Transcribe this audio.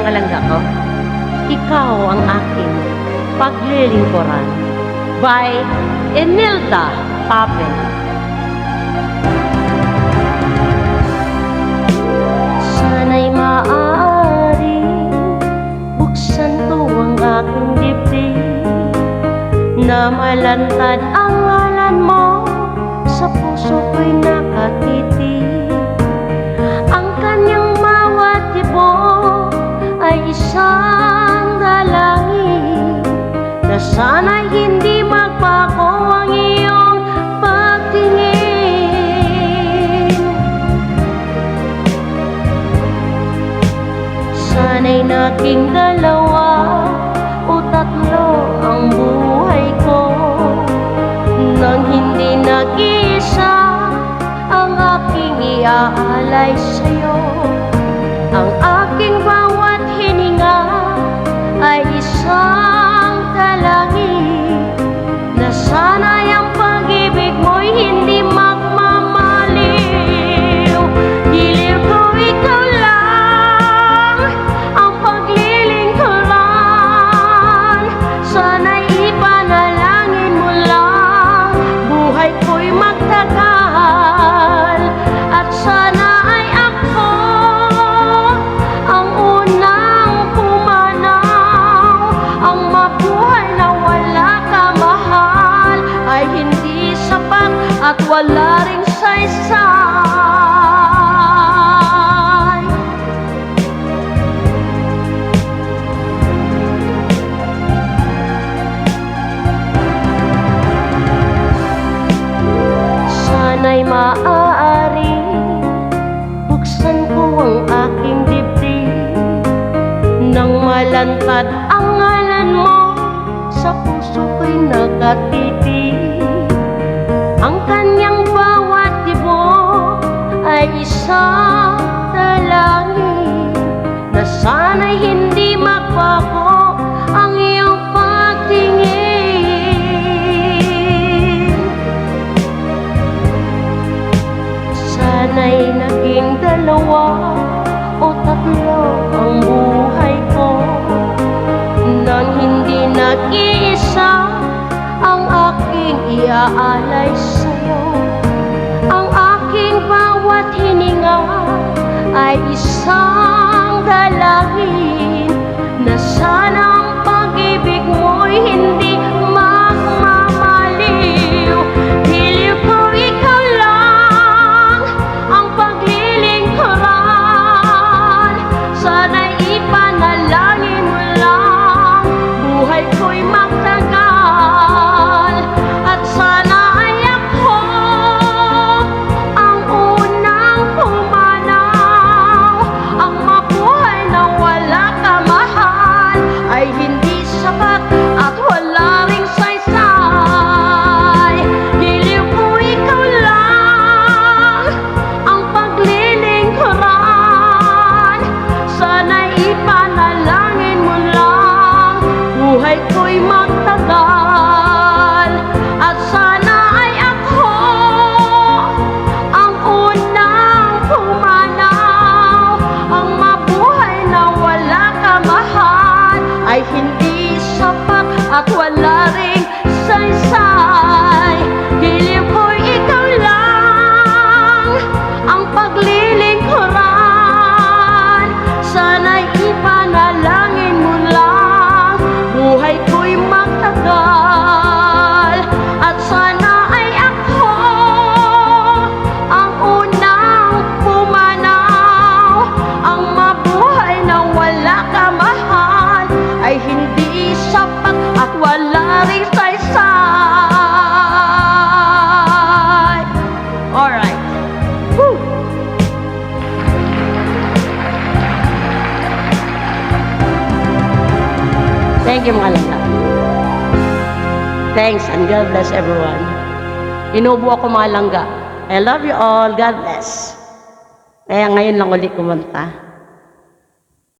mga langga ko, ikaw ang aking paglilingkuran. By Enilda Papel. Sana'y maaari buksan ko ang aking dibdib, na malantad ang ngalan mo, sa puso ko'y nakatitig. Ang kanyang bawat tibok ay isang dalangin, na sana'y hindi magbago ang iyong pagtingin. Sana'y naging dalawa o tatlo ang buhay ko, nang hindi nag-iisa ang aking iaalay sa'yo. Ang aking bawat hininga ay isang dalangin, na sana'y ang pag-ibig mo'y hindi magmamaliw. Giliw ko ikaw lang ang paglilingkuran, sana'y ipanalangin mo lang buhay ko'y magtagal. At sana ay ako ang unang pumanaw, ang mabuhay na wala ka mahal ay hindi sapat at wala ring saysay. Sana'y maaari buksan ko ang aking dibdib, nang malantad ang ngalan mo, sa puso ko'y nakatitig. Ang kanyang bawat tibok ay isang dalangin, na sana'y hindi magbago ang iyong pagtingin. Sana'y naging dalawa o tatlo ang buhay ko, nang hindi nag-iisa ang aking iaalay sa'yo. Ang aking bawat hininga ay isang dalangin, na sana ang pag-ibig mo'y hindi magmamaliw. Giliw ko ikaw lang ang paglilingkuran, sana'y ipanalangin mo lang buhay ko'y magtagal. At sana ay ako ang unang pumanaw, ang mabuhay na wala ka mahal ay hindi sapat at wala ring saysay. Giliw ko ikaw lang ang paglilingkuran, sana'y ipanalangin mo lang buhay ko'y magtagal. At sana ay ako ang unang pumanaw, ang mabuhay na wala ka mahal ay hindi sapat at wala ring saysay. Giliw ko'y ikaw lang ang paglilingkuran, sana'y ipanalangin mo lang buhay ko'y magtagal. At sana ay ako ang unang pumanaw, ang mabuhay na wala ka mahal ay hindi sapat at wala ring saysay. Alright. Woo! Thank you mga langga. Thanks and God bless everyone. Inubo ako mga langga. I love you all. God bless. Kaya ngayon lang ulit kumanta.